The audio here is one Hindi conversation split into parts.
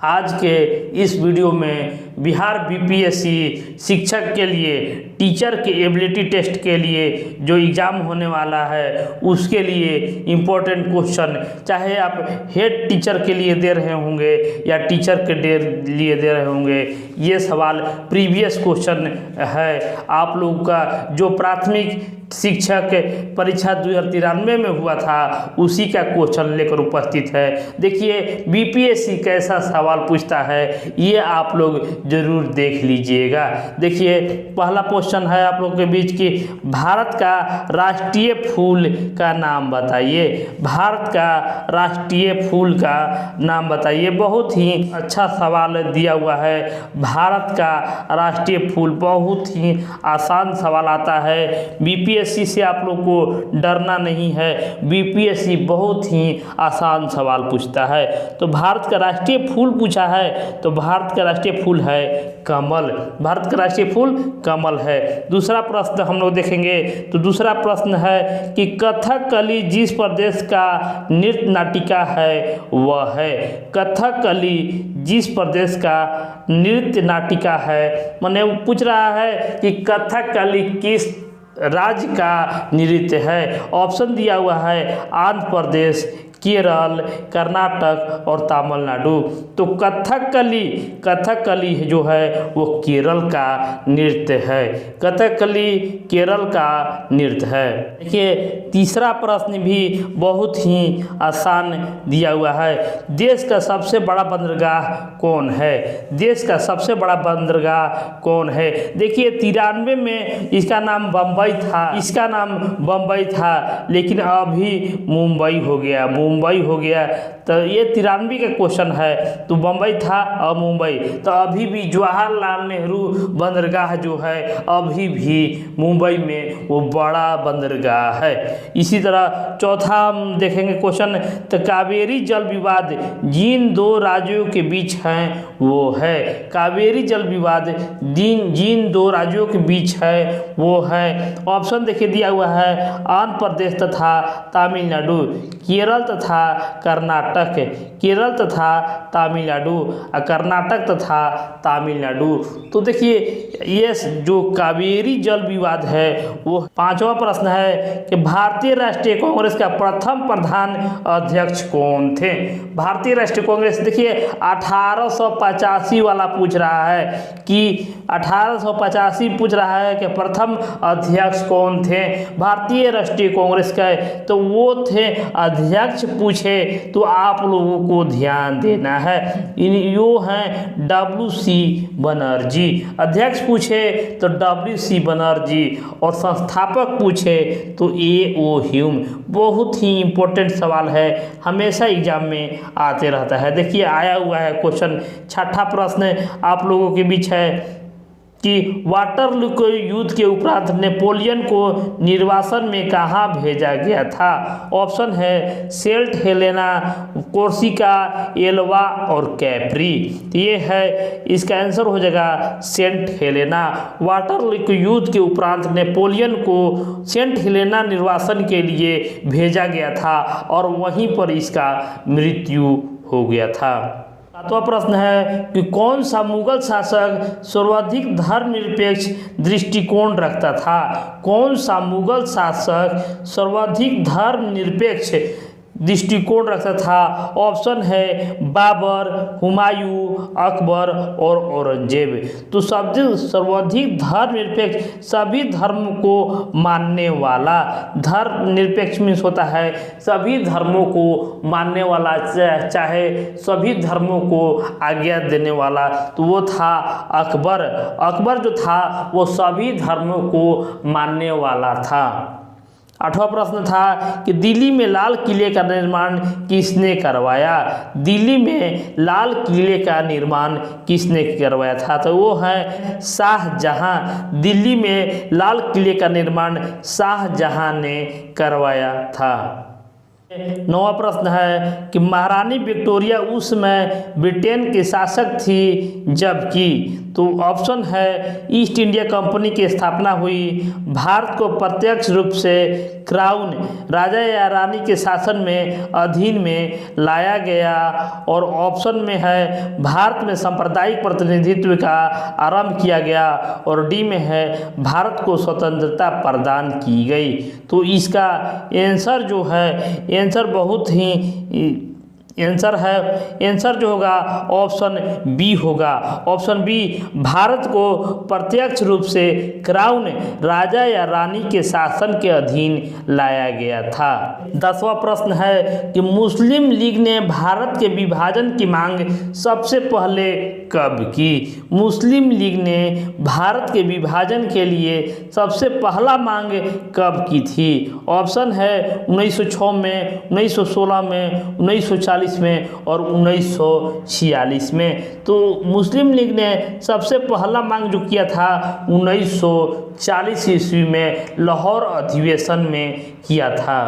आज के इस वीडियो में बिहार बीपीएससी शिक्षक के लिए टीचर के एबिलिटी टेस्ट के लिए जो एग्ज़ाम होने वाला है उसके लिए इम्पोर्टेंट क्वेश्चन, चाहे आप हेड टीचर के लिए दे रहे होंगे या टीचर के लिए दे रहे होंगे, ये सवाल प्रीवियस क्वेश्चन है आप लोगों का जो प्राथमिक शिक्षक परीक्षा 2093 में हुआ था उसी का क्वेश्चन लेकर उपस्थित है। देखिए बीपीएससी कैसा सवाल पूछता है ये आप लोग जरूर देख लीजिएगा। देखिए पहला क्वेश्चन है आप लोगों के बीच की, भारत का राष्ट्रीय फूल का नाम बताइए। भारत का राष्ट्रीय फूल का नाम बताइए। बहुत ही अच्छा सवाल दिया हुआ है। भारत का राष्ट्रीय फूल, बहुत ही आसान सवाल आता है। बीपीएससी से आप लोग को डरना नहीं है, बीपीएससी बहुत ही आसान सवाल पूछता है। तो भारत का राष्ट्रीय फूल पूछा है तो भारत का राष्ट्रीय फूल है कमल। भारत का राष्ट्रीय फूल कमल है। दूसरा प्रश्न हम लोग देखेंगे तो दूसरा प्रश्न है कि कथकली जिस प्रदेश का नृत्य नाटिका है वह है। कथकली जिस प्रदेश का नृत्य नाटिका है, माने पूछ रहा है कि कथकली किस राज्य का नृत्य है। ऑप्शन दिया हुआ है आंध्र प्रदेश, केरल, कर्नाटक और तमिलनाडु। तो कथकली जो है वो केरल का नृत्य है। कथकली केरल का नृत्य है। देखिए तीसरा प्रश्न भी बहुत ही आसान दिया हुआ है। देश का सबसे बड़ा बंदरगाह कौन है। देश का सबसे बड़ा बंदरगाह कौन है। देखिए 93 में इसका नाम बम्बई था, लेकिन अभी मुंबई हो गया। तो ये 93 का क्वेश्चन है। तो बम्बई था और मुंबई, तो अभी भी जवाहरलाल नेहरू बंदरगाह जो है अभी भी मुंबई में वो बड़ा बंदरगाह है। इसी तरह चौथा हम देखेंगे क्वेश्चन, तो कावेरी जल विवाद जिन दो राज्यों के बीच हैं वो है। कावेरी जल विवाद जिन दो राज्यों के बीच है वो है। ऑप्शन देखिए दिया हुआ है आंध्र प्रदेश तथा तमिलनाडु, केरल तथा कर्नाटक, कर्नाटक तथा तमिलनाडु। तो देखिए ये जो कावेरी जल विवाद है वो। पांचवा प्रश्न है कि भारतीय राष्ट्रीय कांग्रेस का प्रथम प्रधान अध्यक्ष कौन थे। भारतीय राष्ट्रीय कांग्रेस, देखिए 1885 वाला पूछ रहा है कि 1885 पूछ रहा है कि प्रथम अध्यक्ष कौन थे भारतीय राष्ट्रीय कांग्रेस का। तो वो थे अध्यक्ष पूछे तो आप लोगों को ध्यान देना है, यो हैं WC बनर्जी। अध्यक्ष पूछे तो WC बनर्जी और संस्थापक पूछे तो AO ह्यूम। बहुत ही इम्पोर्टेंट सवाल है, हमेशा एग्जाम में आते रहता है। देखिए आया हुआ है क्वेश्चन। छठा प्रश्न आप लोगों के बीच है कि वाटरलू के युद्ध के उपरांत नेपोलियन को निर्वासन में कहाँ भेजा गया था। ऑप्शन है सेंट हेलेना, कोर्सिका, एल्वा और कैप्री। तो ये है, इसका आंसर हो जाएगा सेंट हेलेना। वाटरलू के युद्ध के उपरांत नेपोलियन को सेंट हेलेना निर्वासन के लिए भेजा गया था और वहीं पर इसका मृत्यु हो गया था। सातवां प्रश्न है कि कौन सा मुगल शासक सर्वाधिक धर्मनिरपेक्ष दृष्टिकोण रखता था। कौन सा मुगल शासक सर्वाधिक धर्मनिरपेक्ष दृष्टिकोण रखता था। ऑप्शन है बाबर, हुमायूं, अकबर और औरंगजेब। तो सर्वाधिक धर्मनिरपेक्ष, सभी धर्म को मानने वाला। धर्मनिरपेक्ष मीन्स होता है सभी धर्मों को मानने वाला, चाहे सभी धर्मों को आज्ञा देने वाला। तो वो था अकबर। अकबर जो था वो सभी धर्मों को मानने वाला था। आठवां प्रश्न था कि दिल्ली में लाल किले का निर्माण किसने करवाया। दिल्ली में लाल किले का निर्माण किसने करवाया था। तो वो है शाहजहां। दिल्ली में लाल किले का निर्माण शाहजहां ने करवाया था। नौवां प्रश्न है कि महारानी विक्टोरिया उस समय ब्रिटेन की शासक थी जबकि, तो ऑप्शन है ईस्ट इंडिया कंपनी की स्थापना हुई, भारत को प्रत्यक्ष रूप से क्राउन राजा या रानी के शासन में अधीन में लाया गया, और ऑप्शन में है भारत में सांप्रदायिक प्रतिनिधित्व का आरंभ किया गया, और डी में है भारत को स्वतंत्रता प्रदान की गई। तो इसका आंसर जो है, आंसर बहुत ही आंसर जो होगा ऑप्शन बी होगा। ऑप्शन बी, भारत को प्रत्यक्ष रूप से क्राउन राजा या रानी के शासन के अधीन लाया गया था। 10वां प्रश्न है कि मुस्लिम लीग ने भारत के विभाजन की मांग सबसे पहले कब की? मुस्लिम लीग ने भारत के विभाजन के लिए सबसे पहला मांग कब की थी? ऑप्शन है 1906 में, 1916 में, 1940 में और 1946 में। तो मुस्लिम लीग ने सबसे पहला मांग जो किया था 1940 ईस्वी में लाहौर अधिवेशन में किया था।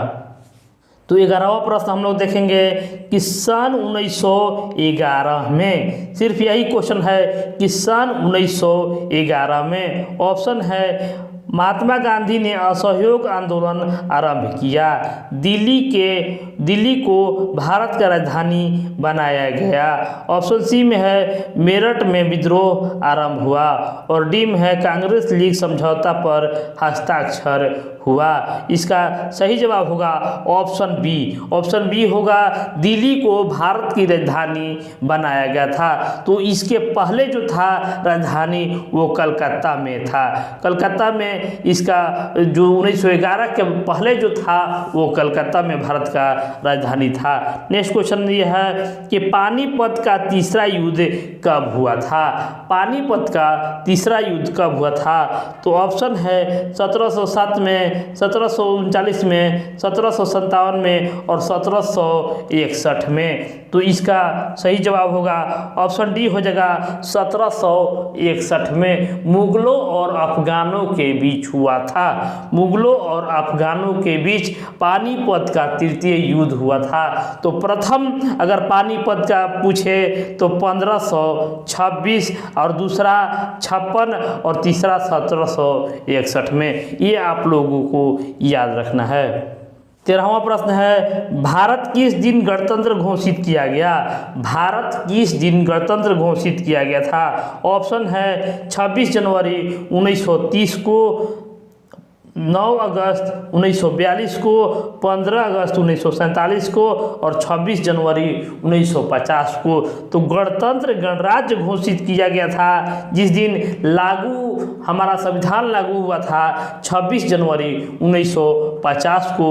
तो 11वां प्रश्न हम लोग देखेंगे कि सन 1911 में, सिर्फ यही क्वेश्चन है कि सन 1911 में, ऑप्शन है महात्मा गांधी ने असहयोग आंदोलन आरंभ किया, दिल्ली को भारत का राजधानी बनाया गया, ऑप्शन सी में है मेरठ में विद्रोह आरंभ हुआ, और डी में है कांग्रेस लीग समझौता पर हस्ताक्षर हुआ। इसका सही जवाब होगा ऑप्शन बी। ऑप्शन बी होगा दिल्ली को भारत की राजधानी बनाया गया था। तो इसके पहले जो था राजधानी वो कलकत्ता में था। कलकत्ता में इसका जो 1911 के पहले जो था वो कलकत्ता में भारत का राजधानी था। नेक्स्ट क्वेश्चन ये है कि पानीपत का तीसरा युद्ध कब हुआ था? पानीपत का तीसरा युद्ध कब हुआ था? तो ऑप्शन है 1707 में, 1739 में, 1757 में और 1761 में। तो इसका सही जवाब होगा ऑप्शन डी हो जाएगा 1761 में। मुगलों और अफगानों के बीच हुआ था। मुगलों और अफगानों के बीच पानीपत का तृतीय युद्ध हुआ था। तो प्रथम अगर पानीपत का पूछे तो 1526 और दूसरा 56 और तीसरा 1761 में। ये आप लोगों को याद रखना है। 13वां प्रश्न है भारत किस दिन गणतंत्र घोषित किया गया? भारत किस दिन गणतंत्र घोषित किया गया था? ऑप्शन है 26 जनवरी 1930 को, 9 अगस्त 1942 को, 15 अगस्त 1947 को और 26 जनवरी 1950 को। तो गणतंत्र गणराज्य घोषित किया गया था जिस दिन हमारा संविधान लागू हुआ था 26 जनवरी 1950 को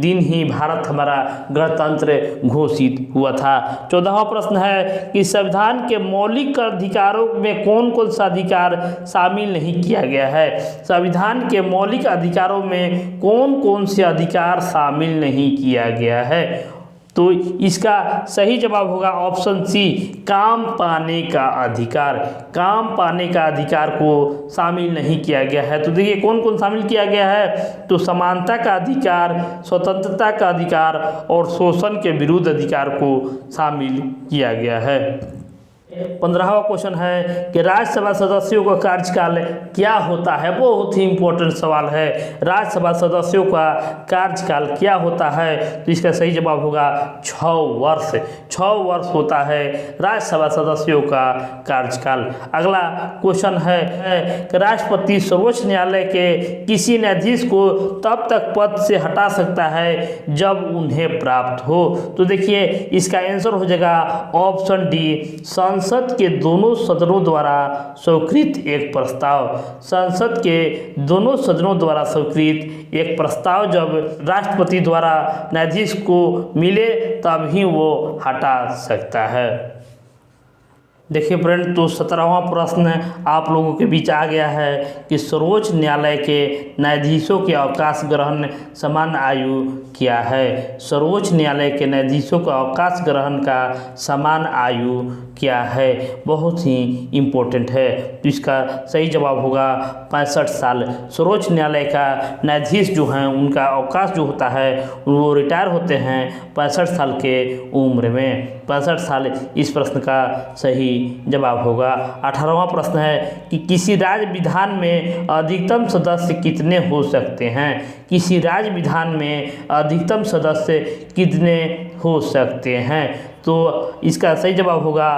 दिन ही भारत हमारा गणतंत्र घोषित हुआ था। 14वां प्रश्न है कि संविधान के मौलिक अधिकारों में कौन कौन सा अधिकार शामिल नहीं किया गया है? संविधान के मौलिक अधिकारों में कौन कौन से अधिकार शामिल नहीं किया गया है? तो इसका सही जवाब होगा ऑप्शन सी, काम पाने का अधिकार। काम पाने का अधिकार को शामिल नहीं किया गया है। तो देखिए कौन कौन शामिल किया गया है? तो समानता का अधिकार, स्वतंत्रता का अधिकार और शोषण के विरुद्ध अधिकार को शामिल किया गया है। 15वां क्वेश्चन है कि राज्यसभा सदस्यों का कार्यकाल क्या होता है? बहुत ही इंपॉर्टेंट सवाल है। राज्यसभा सदस्यों का कार्यकाल क्या होता है? तो इसका सही जवाब होगा 6 वर्ष। 6 वर्ष होता है राज्यसभा सदस्यों का कार्यकाल। अगला क्वेश्चन है कि राष्ट्रपति सर्वोच्च न्यायालय के किसी न्यायाधीश को तब तक पद से हटा सकता है जब उन्हें प्राप्त हो। तो देखिए इसका आंसर हो जाएगा ऑप्शन डी, संसद के दोनों सदनों द्वारा स्वीकृत एक प्रस्ताव। संसद के दोनों सदनों द्वारा स्वीकृत एक प्रस्ताव जब राष्ट्रपति द्वारा न्यायाधीश को मिले तब ही वो हटा सकता है। देखिए फ्रेंड, तो 17वां प्रश्न आप लोगों के बीच आ गया है कि सर्वोच्च न्यायालय के न्यायाधीशों के अवकाश ग्रहण सामान्य आयु क्या है। सर्वोच्च न्यायालय के न्यायाधीशों का अवकाश ग्रहण का सामान्य आयु क्या है, बहुत ही इम्पोर्टेंट है। तो इसका सही जवाब होगा 65 साल। सर्वोच्च न्यायालय का न्यायाधीश जो हैं उनका अवकाश जो होता है वो रिटायर होते हैं 65 साल के उम्र में। 65 साल इस प्रश्न का सही जवाब होगा। 18वां प्रश्न है कि किसी राज्य विधान में अधिकतम सदस्य कितने हो सकते हैं। किसी राज्य विधान में अधिकतम सदस्य कितने हो सकते हैं, तो इसका सही जवाब होगा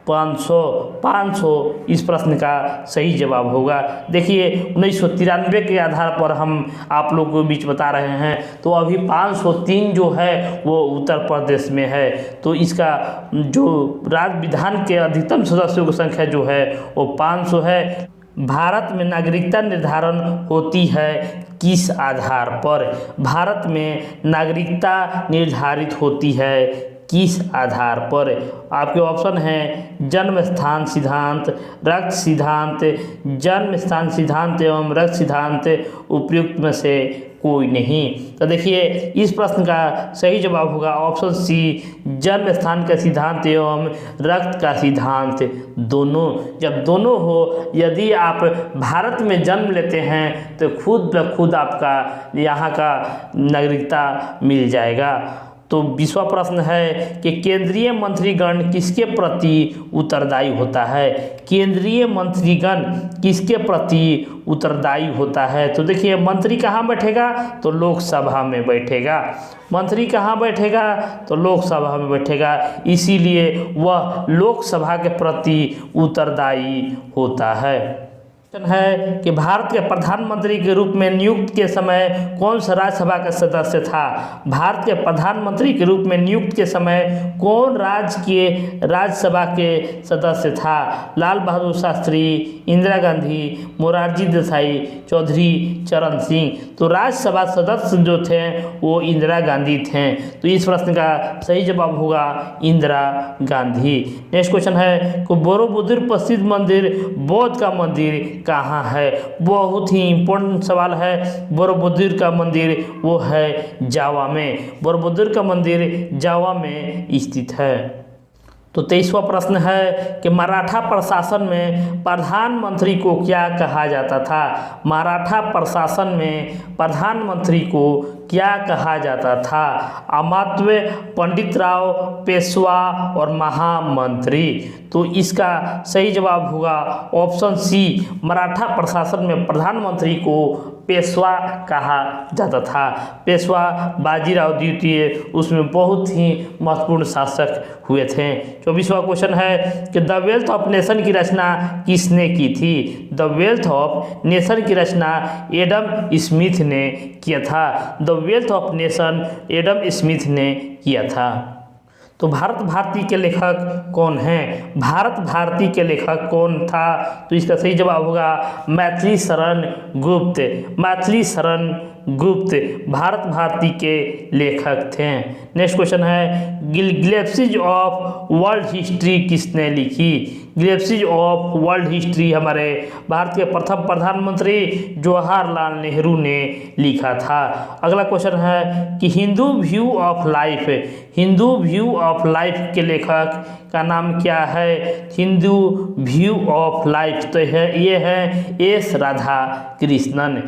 500 इस प्रश्न का सही जवाब होगा। देखिए 1993 के आधार पर हम आप लोगों के बीच बता रहे हैं, तो अभी 503 जो है वो उत्तर प्रदेश में है। तो इसका जो राज्य विधान के अधिकतम सदस्यों की संख्या जो है वो 500 है। भारत में नागरिकता निर्धारण होती है किस आधार पर। भारत में नागरिकता निर्धारित होती है किस आधार पर। आपके ऑप्शन हैं जन्म स्थान सिद्धांत, रक्त सिद्धांत, जन्म स्थान सिद्धांत एवं रक्त सिद्धांत, उपयुक्त में से कोई नहीं। तो देखिए इस प्रश्न का सही जवाब होगा ऑप्शन सी, जन्म स्थान का सिद्धांत एवं रक्त का सिद्धांत दोनों। जब दोनों हो, यदि आप भारत में जन्म लेते हैं तो खुद ब खुद आपका यहाँ का नागरिकता मिल जाएगा। तो 20वां प्रश्न है कि केंद्रीय मंत्रीगण किसके प्रति उत्तरदायी होता है। केंद्रीय मंत्रीगण किसके प्रति उत्तरदायी होता है। तो देखिए मंत्री कहाँ बैठेगा, तो लोकसभा में बैठेगा। मंत्री कहाँ बैठेगा, तो लोकसभा में बैठेगा, इसीलिए वह लोकसभा के प्रति उत्तरदायी होता है। है कि भारत के प्रधानमंत्री के रूप में नियुक्त के समय कौन सा राज्यसभा का सदस्य था। भारत के प्रधानमंत्री के रूप में नियुक्त के समय कौन राज्यसभा के सदस्य था। लाल बहादुर शास्त्री, इंदिरा गांधी, मोरारजी देसाई, चौधरी चरण सिंह। तो राज्यसभा सदस्य जो थे वो इंदिरा गांधी थे। तो इस प्रश्न का सही जवाब होगा इंदिरा गांधी। नेक्स्ट क्वेश्चन है कि बोरोबुदुर प्रसिद्ध मंदिर बौद्ध का मंदिर कहाँ है। बहुत ही इम्पोर्टेंट सवाल है। बोरोबुदुर का मंदिर वो है जावा में। बोरोबुदुर का मंदिर जावा में स्थित है। तो 23वां प्रश्न है कि मराठा प्रशासन में प्रधानमंत्री को क्या कहा जाता था। मराठा प्रशासन में प्रधानमंत्री को क्या कहा जाता था। अमात्य, पंडित राव, पेशवा और महामंत्री। तो इसका सही जवाब होगा ऑप्शन सी, मराठा प्रशासन में प्रधानमंत्री को पेशवा कहा जाता था। पेशवा बाजीराव द्वितीय उसमें बहुत ही महत्वपूर्ण शासक हुए थे। 24वां क्वेश्चन है कि द वेल्थ ऑफ नेशन की रचना किसने की थी। द वेल्थ ऑफ नेशन की रचना एडम स्मिथ ने किया था। The wealth of nation Adam Smith ने किया था। तो भारत भारती के लेखक कौन हैं। भारत भारती के लेखक कौन था, तो इसका सही जवाब होगा मैथिली शरण गुप्त। मैथिली शरण गुप्त भारत भारती के लेखक थे। नेक्स्ट क्वेश्चन है ग्लेप्सिज ऑफ वर्ल्ड हिस्ट्री किसने लिखी। ग्लेप्सिज ऑफ वर्ल्ड हिस्ट्री हमारे भारत के प्रथम प्रधानमंत्री जवाहरलाल नेहरू ने लिखा था। अगला क्वेश्चन है कि Hindu view of life. Hindu view of life के लेखक का नाम क्या है। हिंदू व्यू ऑफ लाइफ तो ये है एस राधा कृष्णन।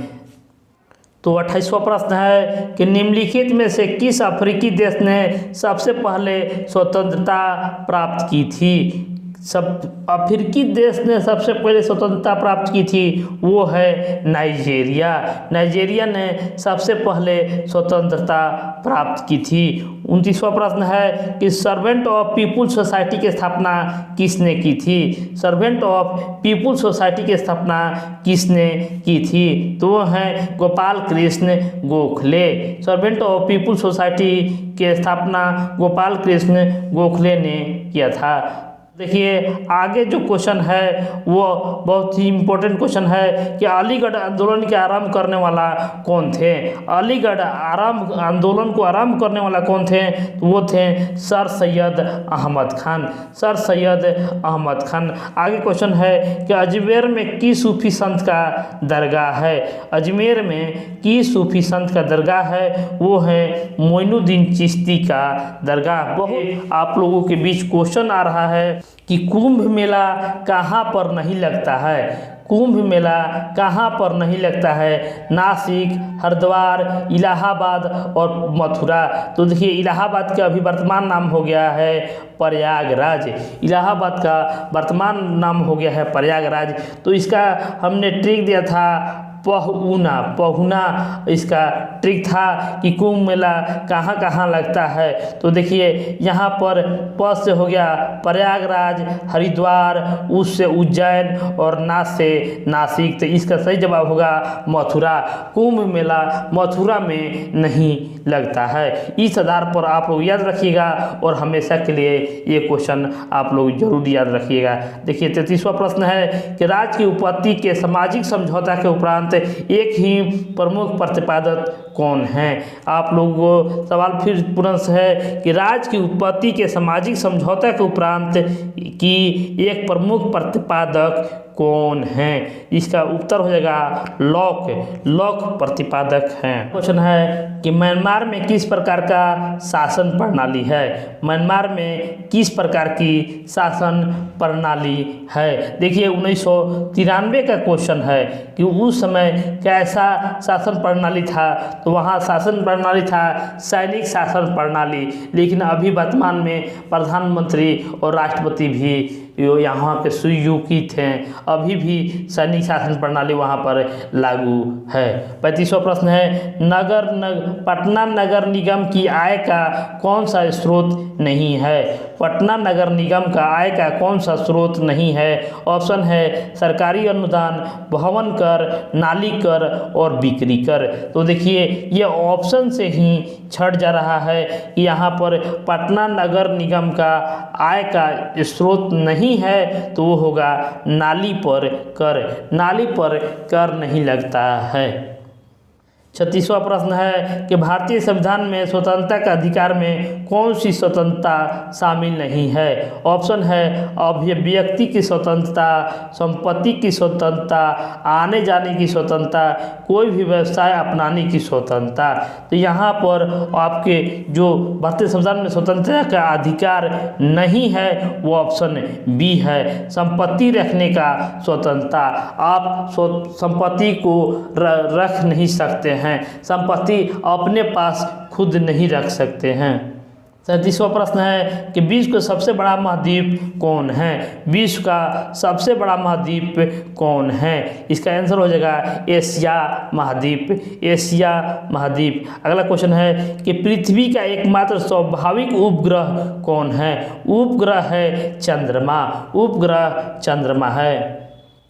तो 28वां प्रश्न है कि निम्नलिखित में से किस अफ्रीकी देश ने सबसे पहले स्वतंत्रता प्राप्त की थी। सब अफ्रीकी देश ने सबसे पहले स्वतंत्रता प्राप्त की थी वो है नाइजीरिया। नाइजीरिया ने सबसे पहले स्वतंत्रता प्राप्त की थी। 29वां प्रश्न है कि सर्वेंट ऑफ पीपुल्स सोसाइटी की स्थापना किसने की थी। सर्वेंट ऑफ पीपुल्स सोसाइटी की स्थापना किसने की थी, तो वो हैं Gopal Krishna Gokhale. Servant of People's Society की स्थापना गोपाल कृष्ण गोखले ने किया था। देखिए आगे जो क्वेश्चन है वो बहुत ही इम्पोर्टेंट क्वेश्चन है कि अलीगढ़ आंदोलन के आरंभ करने वाला कौन थे। अलीगढ़ आंदोलन को आरंभ करने वाला कौन थे, तो वो थे सर सैयद अहमद खान। सर सैयद अहमद खान। आगे क्वेश्चन है कि अजमेर में किस सूफी संत का दरगाह है। अजमेर में किस सूफी संत का दरगाह है, वो है मोइनुद्दीन चिश्ती का दरगाह। बहुत आप लोगों के बीच क्वेश्चन आ रहा है कि कुंभ मेला कहाँ पर नहीं लगता है। कुंभ मेला कहाँ पर नहीं लगता है, नासिक, हरिद्वार, इलाहाबाद और मथुरा। तो देखिए इलाहाबाद का अभी वर्तमान नाम हो गया है प्रयागराज। इलाहाबाद का वर्तमान नाम हो गया है प्रयागराज। तो इसका हमने ट्रिक दिया था पहुना इसका ट्रिक था कि कुंभ मेला कहाँ कहाँ लगता है। तो देखिए यहाँ पर प से हो गया प्रयागराज, हरिद्वार, उस से उज्जैन और ना से नासिक। तो इसका सही जवाब होगा मथुरा। कुंभ मेला मथुरा में नहीं लगता है। इस आधार पर आप लोग याद रखिएगा और हमेशा के लिए ये क्वेश्चन आप लोग जरूर याद रखिएगा। देखिए 33वां प्रश्न है कि राज्य की उत्पत्ति के सामाजिक समझौता के उपरांत एक ही प्रमुख प्रतिपादक कौन है। आप लोगों को सवाल फिर पुनः है कि राज्य की उत्पत्ति के सामाजिक समझौता के उपरांत की एक प्रमुख प्रतिपादक कौन है। इसका उत्तर हो जाएगा लॉक प्रतिपादक हैं। क्वेश्चन है कि म्यांमार में किस प्रकार का शासन प्रणाली है। म्यांमार में किस प्रकार की शासन प्रणाली है। देखिए 1993 का क्वेश्चन है कि उस समय कैसा शासन प्रणाली था। तो वहाँ शासन प्रणाली था सैनिक शासन प्रणाली, लेकिन अभी वर्तमान में प्रधानमंत्री और राष्ट्रपति भी यहाँ के सुयोग्य थे। अभी भी सैनिक शासन प्रणाली वहाँ पर लागू है। 35वां प्रश्न है पटना नगर निगम की आय का कौन सा स्रोत नहीं है। पटना नगर निगम का आय का कौन सा स्रोत नहीं है। ऑप्शन है सरकारी अनुदान, भवन कर, नाली कर और बिक्री कर। तो देखिए ये ऑप्शन से ही छट जा रहा है कि यहाँ पर पटना नगर निगम का आय का स्रोत नहीं है, तो वो होगा नाली पर कर। नाली पर कर नहीं लगता है। 36वां प्रश्न है कि भारतीय संविधान में स्वतंत्रता के अधिकार में कौन सी स्वतंत्रता शामिल नहीं है। ऑप्शन है अभिव्यक्ति की स्वतंत्रता, संपत्ति की स्वतंत्रता, आने जाने की स्वतंत्रता, कोई भी व्यवसाय अपनाने की स्वतंत्रता। तो यहाँ पर आपके जो भारतीय संविधान में स्वतंत्रता का अधिकार नहीं है वो ऑप्शन बी है, संपत्ति रखने का स्वतंत्रता। आप संपत्ति को रख नहीं सकते हैं, संपत्ति अपने पास खुद नहीं रख सकते हैं। 37वां प्रश्न है कि विश्व का सबसे बड़ा महाद्वीप कौन है। विश्व का सबसे बड़ा महाद्वीप कौन है। इसका आंसर हो जाएगा एशिया महाद्वीप। एशिया महाद्वीप। अगला क्वेश्चन है कि पृथ्वी का एकमात्र स्वाभाविक उपग्रह कौन है। उपग्रह है चंद्रमा। उपग्रह चंद्रमा है।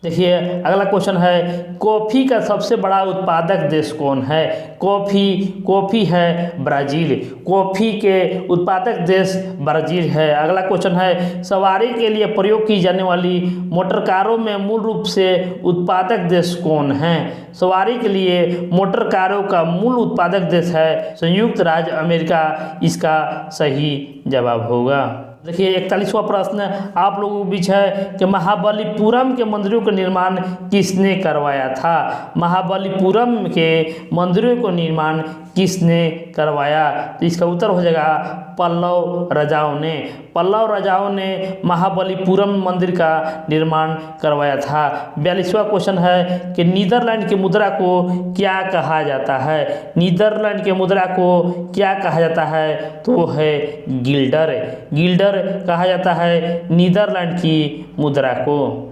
देखिए अगला क्वेश्चन है कॉफ़ी का सबसे बड़ा उत्पादक देश कौन है। कॉफ़ी है ब्राज़ील। कॉफ़ी के उत्पादक देश ब्राज़ील है। अगला क्वेश्चन है सवारी के लिए प्रयोग की जाने वाली मोटर कारों में मूल रूप से उत्पादक देश कौन है। सवारी के लिए मोटर कारों का मूल उत्पादक देश है संयुक्त राज्य अमेरिका। इसका सही जवाब होगा। देखिए 41वां प्रश्न आप लोगों के बीच है कि महाबलीपुरम के मंदिरों का निर्माण किसने करवाया था। महाबलीपुरम के मंदिरों को निर्माण किसने करवाया। तो इसका उत्तर हो जाएगा पल्लव राजाओं ने। पल्लव राजाओं ने महाबलीपुरम मंदिर का निर्माण करवाया था। 42वां क्वेश्चन है कि नीदरलैंड की मुद्रा को क्या कहा जाता है। नीदरलैंड के मुद्रा को क्या कहा जाता है, तो है गिल्डर। गिल्डर कहा जाता है नीदरलैंड की मुद्रा को।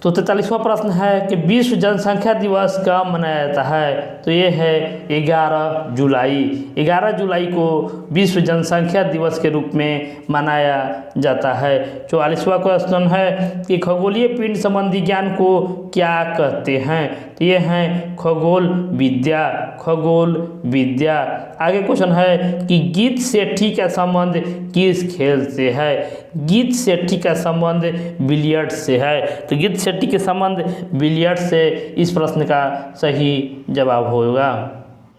तो 43वां प्रश्न है कि विश्व जनसंख्या दिवस कब मनाया जाता है। तो ये है 11 जुलाई। 11 जुलाई को विश्व जनसंख्या दिवस के रूप में मनाया जाता है। 44वां क्वेश्चन है कि खगोलीय पिंड संबंधी ज्ञान को क्या कहते हैं। तो ये हैं खगोल विद्या, खगोल विद्या। आगे क्वेश्चन है कि गीत सेठी का संबंध किस खेल से है? गीत सेठी का संबंध बिलियर्ड से है। तो गीत सेठी के संबंध बिलियर्ड से इस प्रश्न का सही जवाब होगा।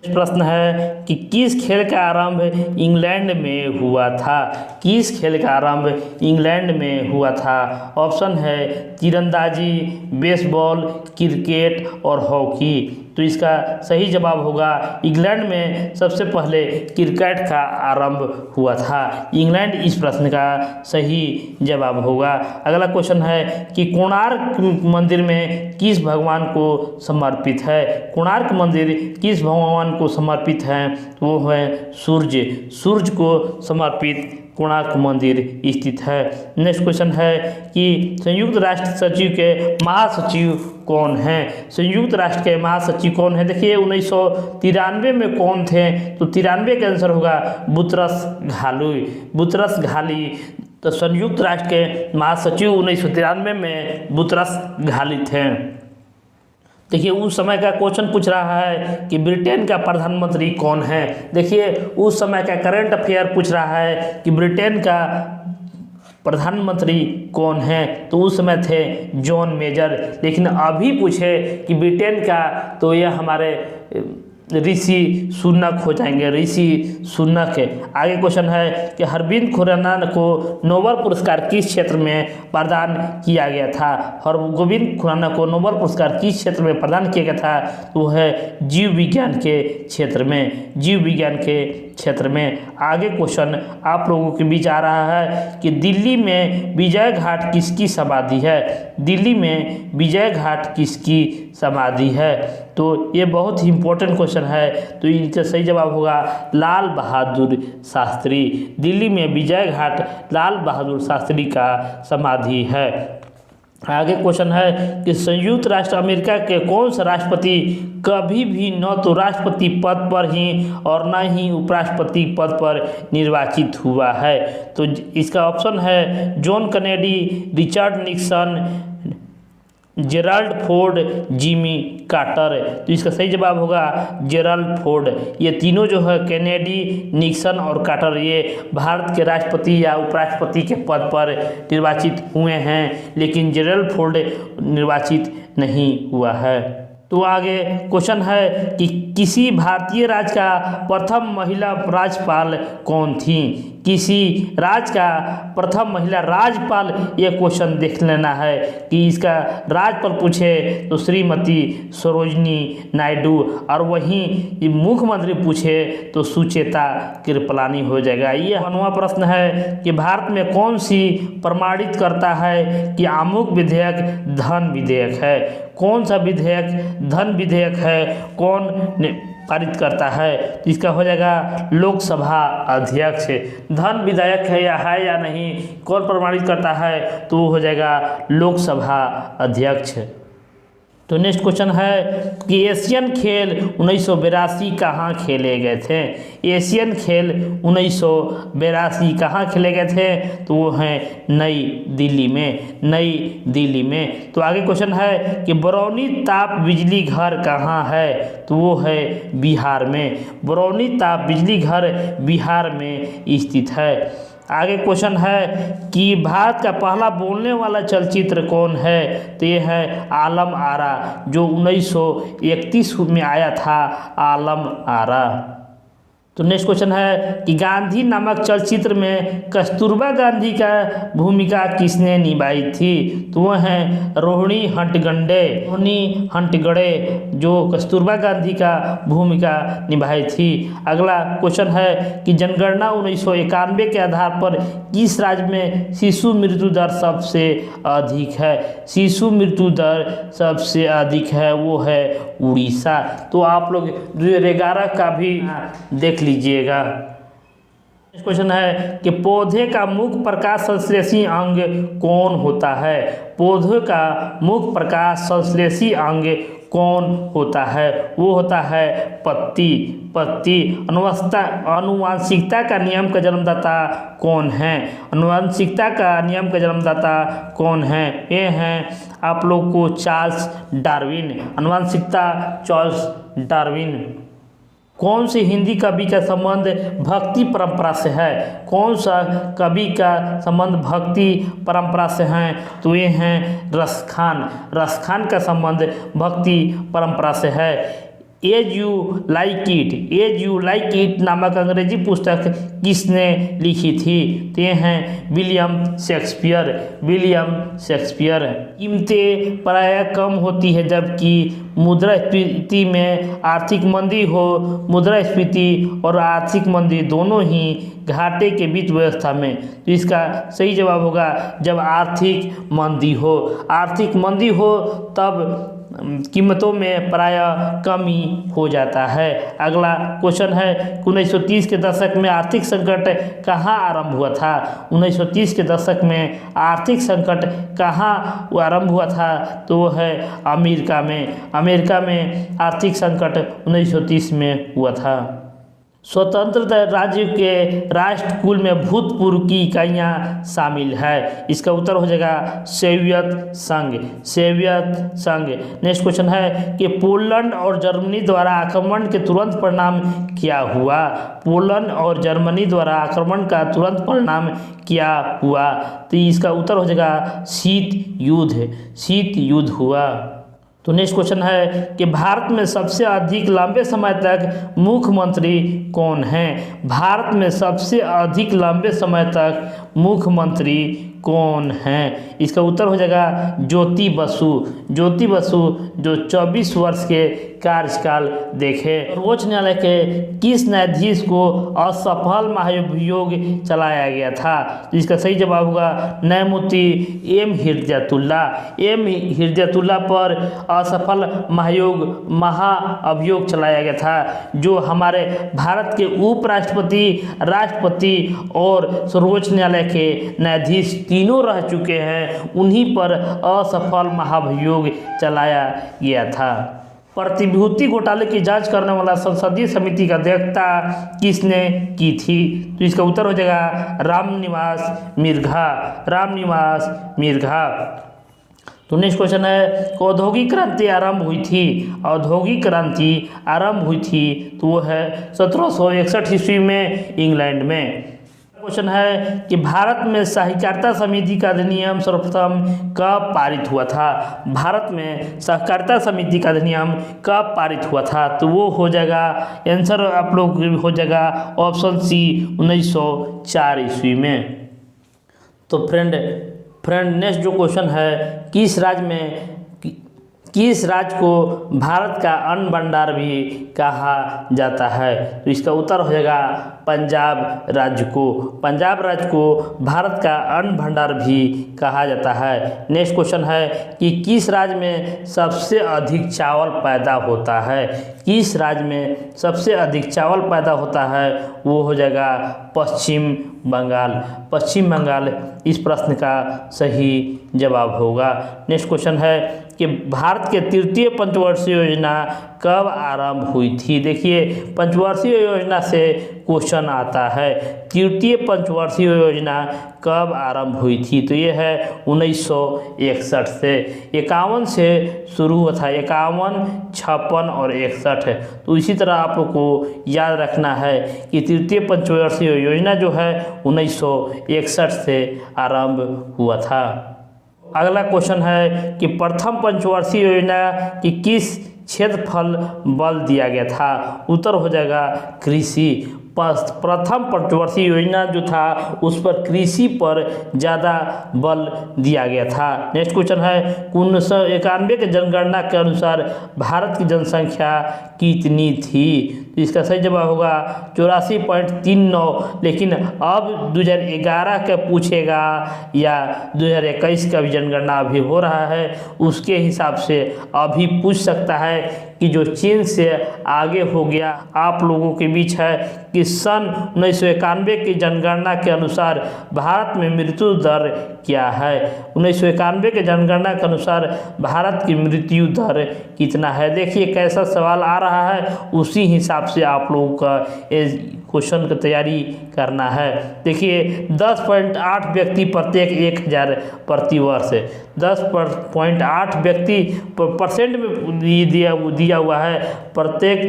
प्रश्न है कि किस खेल का आरंभ इंग्लैंड में हुआ था? किस खेल का आरंभ इंग्लैंड में हुआ था? ऑप्शन है तीरंदाजी, बेसबॉल, क्रिकेट और हॉकी। तो इसका सही जवाब होगा इंग्लैंड में सबसे पहले क्रिकेट का आरंभ हुआ था। इंग्लैंड इस प्रश्न का सही जवाब होगा। अगला क्वेश्चन है कि कोणार्क मंदिर में किस भगवान को समर्पित है? कोणार्क मंदिर किस भगवान को समर्पित है? वो है सूर्य, सूर्य को समर्पित कोणार्क मंदिर स्थित है। नेक्स्ट क्वेश्चन है कि संयुक्त राष्ट्र सचिव के महासचिव कौन हैं? संयुक्त राष्ट्र के महासचिव कौन हैं? देखिए 1993 में कौन थे? तो 93 का आंसर होगा बुतरस घाली, बुतरस घाली। तो संयुक्त राष्ट्र के महासचिव 1993 में बुतरस घाली थे। देखिए उस समय का क्वेश्चन पूछ रहा है कि ब्रिटेन का प्रधानमंत्री कौन है? देखिए उस समय का करंट अफेयर पूछ रहा है कि ब्रिटेन का प्रधानमंत्री कौन है? तो उस समय थे जॉन मेजर। लेकिन अभी पूछे कि ब्रिटेन का, तो यह हमारे ऋषि सुनक हो जाएंगे, ऋषि सुनक है। आगे क्वेश्चन है कि हरविंद खुराना को नोबेल पुरस्कार किस क्षेत्र में प्रदान किया गया था? हरगोविंद खुराना को नोबेल पुरस्कार किस क्षेत्र में प्रदान किया गया था? तो वो है जीव विज्ञान के क्षेत्र में, जीव विज्ञान के क्षेत्र में। आगे क्वेश्चन आप लोगों के बीच आ रहा है कि दिल्ली में विजय घाट किसकी समाधि है? दिल्ली में विजय घाट किसकी समाधि है? तो ये बहुत ही इंपॉर्टेंट क्वेश्चन है। तो इनका सही जवाब होगा लाल बहादुर शास्त्री। दिल्ली में विजय घाट लाल बहादुर शास्त्री का समाधि है। आगे क्वेश्चन है कि संयुक्त राष्ट्र अमेरिका के कौन सा राष्ट्रपति कभी भी न तो राष्ट्रपति पद पर ही और न ही उपराष्ट्रपति पद पर निर्वाचित हुआ है? तो इसका ऑप्शन है John Kennedy, Richard Nixon, Gerald Ford, Jimmy Carter. तो इसका सही जवाब होगा जेराल्ड फोर्ड। ये तीनों जो है कैनेडी, निक्सन और कार्टर, ये भारत के राष्ट्रपति या उपराष्ट्रपति के पद पर निर्वाचित हुए हैं, लेकिन जेराल्ड फोर्ड निर्वाचित नहीं हुआ है। तो आगे क्वेश्चन है कि किसी भारतीय राज्य का प्रथम महिला राज्यपाल कौन थी? किसी राज्य का प्रथम महिला राज्यपाल, ये क्वेश्चन देख लेना है कि इसका राज्यपाल पूछे तो श्रीमती सरोजनी नायडू, और वहीं मुख्यमंत्री पूछे तो सुचेता कृपलानी हो जाएगा। ये 9वां प्रश्न है कि भारत में कौन सी प्रमाणित करता है कि अमुक विधेयक धन विधेयक है? कौन सा विधेयक धन विधेयक है? कौन पारित करता है? तो इसका हो जाएगा लोकसभा अध्यक्ष। धन विधेयक है या नहीं, कौन प्रमाणित करता है? तो वो हो जाएगा लोकसभा अध्यक्ष। तो नेक्स्ट क्वेश्चन है कि एशियन खेल 1982 कहाँ खेले गए थे? एशियन खेल 1982 कहाँ खेले गए थे? तो वो हैं नई दिल्ली में, नई दिल्ली में। तो आगे क्वेश्चन है कि बरौनी ताप बिजली घर कहाँ है? तो वो है बिहार में। बरौनी ताप बिजली घर बिहार में स्थित है। आगे क्वेश्चन है कि भारत का पहला बोलने वाला चलचित्र कौन है? तो ये है आलम आरा, जो 1931 में आया था, आलम आरा। तो नेक्स्ट क्वेश्चन है कि गांधी नामक चलचित्र में कस्तूरबा गांधी का भूमिका किसने निभाई थी? तो वह हैं रोहिणी हट्टंगडी, रोहिणी हट्टंगडी, जो कस्तूरबा गांधी का भूमिका निभाई थी। अगला क्वेश्चन है कि जनगणना 1991 के आधार पर किस राज्य में शिशु मृत्यु दर सबसे अधिक है? शिशु मृत्यु दर सबसे अधिक है, वो है उड़ीसा। तो आप लोग 2011 का भी देख लीजिएगा। क्वेश्चन है कि पौधे का मुख्य प्रकाश संश्लेषी अंग कौन होता है? पौधे का मुख्य प्रकाश संश्लेषी अंग कौन होता है? वो होता है पत्ती। पत्ती। अनुवांशिकता का नियम का जन्मदाता कौन है? अनुवांशिकता का नियम का जन्मदाता कौन है? ये हैं आप लोग को चार्ल्स डार्विन। अनुवांशिकता चार्ल्स डार्विन। कौन से हिंदी कवि का संबंध भक्ति परंपरा से है? कौन सा कवि का संबंध भक्ति परंपरा से है? तो ये हैं रसखान। रसखान का संबंध भक्ति परंपरा से है। As You Like It, As You Like It नामक अंग्रेजी पुस्तक किसने लिखी थी? तो ये हैं विलियम शेक्सपियर। William Shakespeare. कीमतें प्रायः कम होती है जबकि मुद्रास्फीति में आर्थिक मंदी हो। मुद्रास्फीति और आर्थिक मंदी दोनों ही घाटे के वित्त व्यवस्था में। तो इसका सही जवाब होगा जब आर्थिक मंदी हो। आर्थिक मंदी हो तब कीमतों में प्रायः कमी हो जाता है। अगला क्वेश्चन है 1930 के दशक में आर्थिक संकट कहाँ आरंभ हुआ था? 1930 के दशक में आर्थिक संकट कहाँ आरंभ हुआ था? तो वो है अमेरिका में। अमेरिका में आर्थिक संकट 1930 में हुआ था। स्वतंत्र राज्य के राष्ट्रकुल में भूतपूर्व की इकाइयाँ शामिल है। इसका उत्तर हो जाएगा सोवियत संघ। सोवियत संघ। नेक्स्ट क्वेश्चन है कि पोलैंड और जर्मनी द्वारा आक्रमण के तुरंत परिणाम क्या हुआ? पोलैंड और जर्मनी द्वारा आक्रमण का तुरंत परिणाम क्या हुआ? तो इसका उत्तर हो जाएगा शीत युद्ध। शीत युद्ध हुआ। तो नेक्स्ट क्वेश्चन है कि भारत में सबसे अधिक लंबे समय तक मुख्यमंत्री कौन है? भारत में सबसे अधिक लंबे समय तक मुख्यमंत्री कौन है? इसका उत्तर हो जाएगा ज्योति बसु। ज्योति बसु जो 24 वर्ष के कार्यकाल देखे। सर्वोच्च न्यायालय के किस न्यायाधीश को असफल महाभियोग चलाया गया था? तो इसका सही जवाब होगा न्यायमूर्ति एम हिदायतुल्ला। एम हिदायतुल्ला पर असफल महाअभियोग चलाया गया था। जो हमारे भारत के उपराष्ट्रपति, राष्ट्रपति और सर्वोच्च न्यायालय के न्यायाधीश तीनों रह चुके हैं, उन्हीं पर असफल महाभियोग चलाया गया था। प्रतिभूति घोटाले की जांच करने वाला संसदीय समिति का अध्यक्षता किसने की थी? तो इसका उत्तर हो जाएगा रामनिवास मिर्घा। रामनिवास मिर्घा। तो नेक्स्ट क्वेश्चन है औद्योगिक क्रांति आरंभ हुई थी। औद्योगिक क्रांति आरंभ हुई थी तो वो है 1761 ईस्वी में इंग्लैंड में। क्वेश्चन है कि भारत में सहकारिता समिति का अधिनियम सर्वप्रथम कब पारित हुआ था? भारत में सहकारिता समिति का अधिनियम कब पारित हुआ था? तो वो हो जाएगा आंसर आप लोग हो जाएगा ऑप्शन सी 1904 ईस्वी में। तो फ्रेंड नेक्स्ट जो क्वेश्चन है किस राज्य को भारत का अन्न भंडार भी कहा जाता है? तो इसका उत्तर हो जाएगा पंजाब राज्य को। पंजाब राज्य को भारत का अन्न भंडार भी कहा जाता है। नेक्स्ट क्वेश्चन है कि किस राज्य में सबसे अधिक चावल पैदा होता है? किस राज्य में सबसे अधिक चावल पैदा होता है? वो हो जाएगा पश्चिम बंगाल। पश्चिम बंगाल इस प्रश्न का सही जवाब होगा। नेक्स्ट क्वेश्चन है कि भारत के तृतीय पंचवर्षीय योजना कब आरंभ हुई थी? देखिए पंचवर्षीय योजना से क्वेश्चन आता है तृतीय पंचवर्षीय योजना कब आरंभ हुई थी? तो ये है 1961 से। 51 से शुरू हुआ था। 51, 56 और 61 है। तो इसी तरह आप लोग को याद रखना है कि तृतीय पंचवर्षीय योजना जो है 1961 से आरंभ हुआ था। अगला क्वेश्चन है कि प्रथम पंचवर्षीय योजना की किस क्षेत्रफल बल दिया गया था? उत्तर हो जाएगा कृषि। प्रथम पंचवर्षीय योजना जो था उस पर कृषि पर ज़्यादा बल दिया गया था। नेक्स्ट क्वेश्चन है 1991 के जनगणना के अनुसार भारत की जनसंख्या कितनी थी? तो इसका सही जवाब होगा 84.39। लेकिन अब 2011 का पूछेगा या 2021 का भी जनगणना अभी हो रहा है, उसके हिसाब से अभी पूछ सकता है कि जो चीन से आगे हो गया। आप लोगों के बीच है कि सन 1991 की जनगणना के अनुसार भारत में मृत्यु दर क्या है। 1991 के जनगणना के अनुसार भारत की मृत्यु दर कितना है। देखिए कैसा सवाल आ रहा है, उसी हिसाब से आप लोगों का क्वेश्चन की तैयारी करना है। देखिए 10.8 व्यक्ति प्रत्येक 1000 प्रति वर्ष, 10.8 व्यक्ति परसेंट में दिया हुआ है प्रत्येक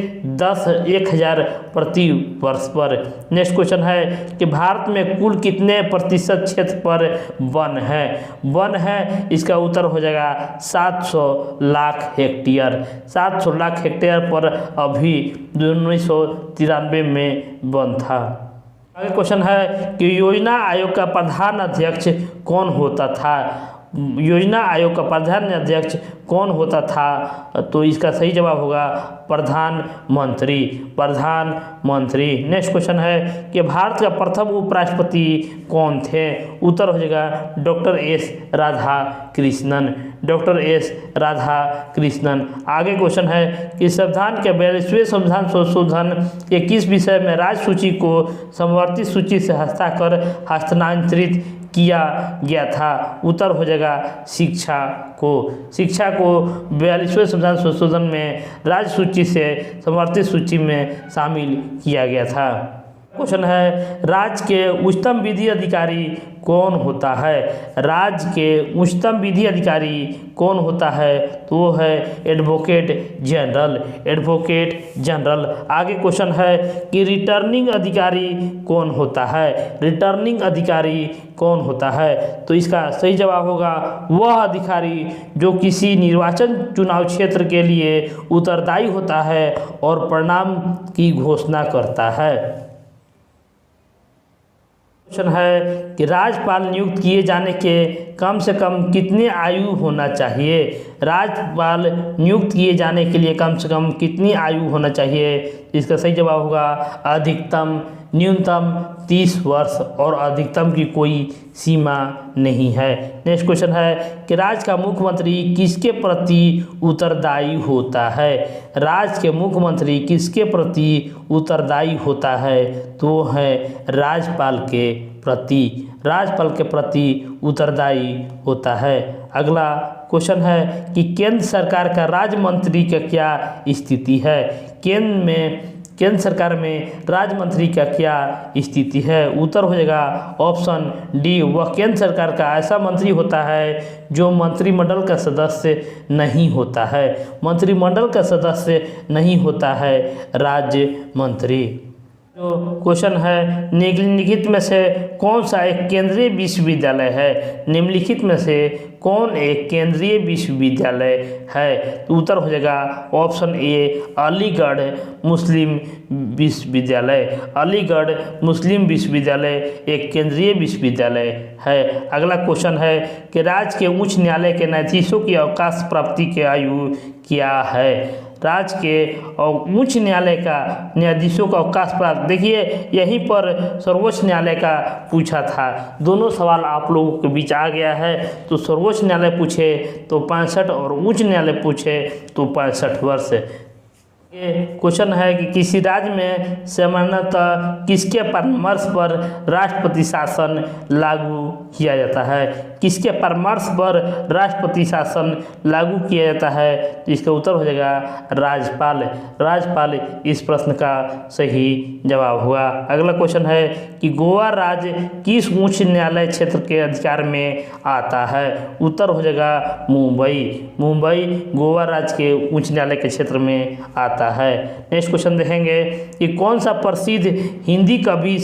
1000 प्रति वर्ष पर। नेक्स्ट क्वेश्चन है कि भारत में कुल कितने प्रतिशत क्षेत्र पर वन है। वन है, इसका उत्तर हो जाएगा 700 लाख हेक्टेयर। 700 लाख हेक्टेयर पर अभी 1993 में वन था। आगे क्वेश्चन है कि योजना आयोग का प्रधान अध्यक्ष कौन होता था। योजना आयोग का प्रधान अध्यक्ष कौन होता था, तो इसका सही जवाब होगा प्रधानमंत्री। प्रधानमंत्री। नेक्स्ट क्वेश्चन है कि भारत का प्रथम उपराष्ट्रपति कौन थे। उत्तर हो जाएगा doctor S Radhakrishnan. Doctor S Radhakrishnan. आगे क्वेश्चन है कि संविधान के 42वें संविधान संशोधन के किस विषय में राज्य सूची को समवर्ती सूची से हस्तांतरित किया गया था। उत्तर हो जाएगा शिक्षा को। शिक्षा को 42वें संविधान संशोधन में राज्य सूची से समवर्ती सूची में शामिल किया गया था। क्वेश्चन है राज्य के उच्चतम विधि अधिकारी कौन होता है। राज्य के उच्चतम विधि अधिकारी कौन होता है, तो वो है एडवोकेट जनरल। Advocate general. आगे क्वेश्चन है कि रिटर्निंग अधिकारी कौन होता है। रिटर्निंग अधिकारी कौन होता है, तो इसका सही जवाब होगा वह अधिकारी जो किसी निर्वाचन चुनाव क्षेत्र के लिए उत्तरदायी होता है और परिणाम की घोषणा करता है। क्वेश्चन है कि राज्यपाल नियुक्त किए जाने के कम से कम कितनी आयु होना चाहिए। राज्यपाल नियुक्त किए जाने के लिए कम से कम कितनी आयु होना चाहिए, इसका सही जवाब होगा अधिकतम। न्यूनतम 30 वर्ष और अधिकतम की कोई सीमा नहीं है। नेक्स्ट क्वेश्चन है कि राज्य का मुख्यमंत्री किसके प्रति उत्तरदायी होता है। राज्य के मुख्यमंत्री किसके प्रति उत्तरदायी होता है, तो है राज्यपाल के प्रति। राज्यपाल के प्रति उत्तरदायी होता है। अगला क्वेश्चन है कि केंद्र सरकार का राज्य मंत्री का क्या स्थिति है। केंद्र सरकार में राज्य मंत्री का क्या स्थिति है। उत्तर हो जाएगा ऑप्शन डी। वह केंद्र सरकार का ऐसा मंत्री होता है जो मंत्रिमंडल का सदस्य नहीं होता है। मंत्रिमंडल का सदस्य नहीं होता है राज्य मंत्री। जो क्वेश्चन है निम्नलिखित में से कौन सा एक केंद्रीय विश्वविद्यालय है। निम्नलिखित में से कौन एक केंद्रीय विश्वविद्यालय है, तो उत्तर हो जाएगा ऑप्शन ए अलीगढ़ मुस्लिम विश्वविद्यालय। अलीगढ़ मुस्लिम विश्वविद्यालय एक केंद्रीय विश्वविद्यालय है। अगला क्वेश्चन है कि राज्य के उच्च न्यायालय के न्यायाधीशों की अवकाश प्राप्ति की आयु क्या है। राज्य के और उच्च न्यायालय का न्यायाधीशों का अवकाश प्राप्त, देखिए यहीं पर सर्वोच्च न्यायालय का पूछा था। दोनों सवाल आप लोगों के बीच आ गया है, तो सर्वोच्च न्यायालय पूछे तो 65 और उच्च न्यायालय पूछे तो 65 वर्ष। ये क्वेश्चन है कि किसी राज्य में सामान्यतः किसके परामर्श पर राष्ट्रपति शासन लागू किया जाता है। किसके परामर्श पर राष्ट्रपति शासन लागू किया जाता है, तो इसका उत्तर हो जाएगा राज्यपाल। राज्यपाल इस प्रश्न का सही जवाब होगा। अगला क्वेश्चन है कि गोवा राज्य किस उच्च न्यायालय क्षेत्र के अधिकार में आता है। उत्तर हो जाएगा मुंबई। मुंबई गोवा राज्य के उच्च न्यायालय के क्षेत्र में आता है। नेक्स्ट क्वेश्चन देखेंगे कि कौन सा प्रसिद्ध हिंदी कवि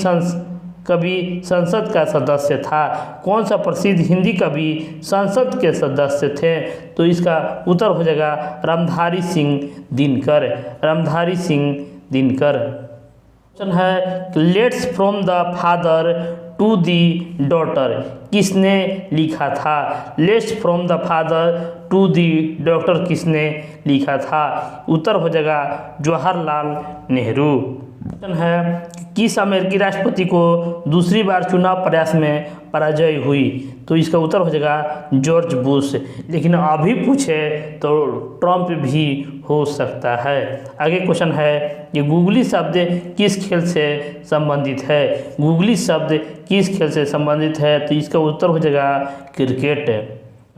संसद का सदस्य था। कौन सा प्रसिद्ध हिंदी कवि संसद के सदस्य थे, तो इसका उत्तर हो जाएगा रामधारी सिंह दिनकर। रामधारी सिंह दिनकर। क्वेश्चन है letters from the father to the daughter किसने लिखा था। Letters from the father to the daughter किसने लिखा था। उत्तर हो जाएगा जवाहरलाल नेहरू। क्वेश्चन है किस अमेरिकी राष्ट्रपति को दूसरी बार चुनाव प्रयास में पराजय हुई? तो इसका उत्तर हो जाएगा जॉर्ज बुश। लेकिन अभी पूछे तो ट्रंप भी हो सकता है। आगे क्वेश्चन है कि गूगली शब्द किस खेल से संबंधित है? गूगली शब्द किस खेल से संबंधित है? तो इसका उत्तर हो जाएगा क्रिकेट।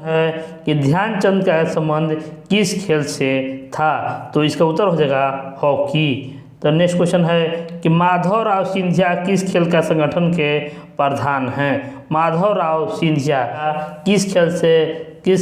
है कि ध्यानचंद का संबंध किस खेल से था? तो इसका उत्तर हो जाएगा हॉकी। तो नेक्स्ट क्वेश्चन है कि माधवराव सिंधिया किस खेल का संगठन के प्रधान हैं? माधवराव सिंधिया किस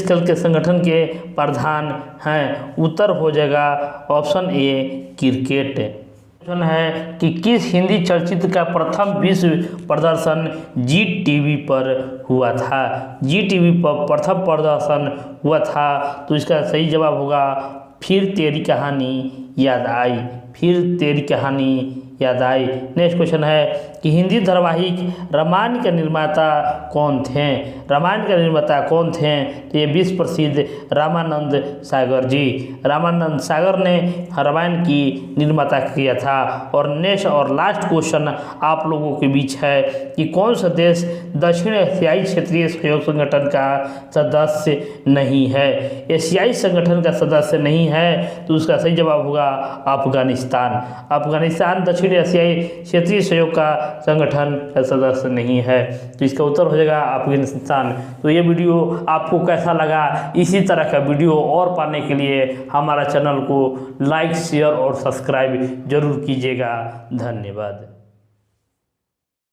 खेल के संगठन के प्रधान हैं? उत्तर हो जाएगा ऑप्शन ए क्रिकेट। क्वेश्चन है कि किस हिंदी चलचित्र का प्रथम विश्व प्रदर्शन जी टीवी पर हुआ था? जी टीवी पर प्रथम प्रदर्शन हुआ था। तो इसका सही जवाब होगा फिर तेरी कहानी याद आई। फिर तेरी कहानी याद आई। नेक्स्ट क्वेश्चन है कि हिंदी धारावाहिक रामायण के निर्माता कौन थे? रामायण के निर्माता कौन थे? तो ये विश्व प्रसिद्ध रामानंद सागर जी। रामानंद सागर ने रामायण की निर्माता किया था। और नेक्स्ट और लास्ट क्वेश्चन आप लोगों के बीच है कि कौन सा देश दक्षिण एशियाई क्षेत्रीय सहयोग संगठन का सदस्य नहीं है? एशियाई संगठन का सदस्य नहीं है तो उसका सही जवाब होगा अफगानिस्तान। अफगानिस्तान दक्षिण एशियाई क्षेत्रीय सहयोग का संगठन का सदस्य नहीं है। तो इसका उत्तर हो जाएगा अफगानिस्तान। तो ये वीडियो आपको कैसा लगा? इसी तरह का वीडियो और पाने के लिए हमारा चैनल को लाइक शेयर और सब्सक्राइब जरूर कीजिएगा। धन्यवाद।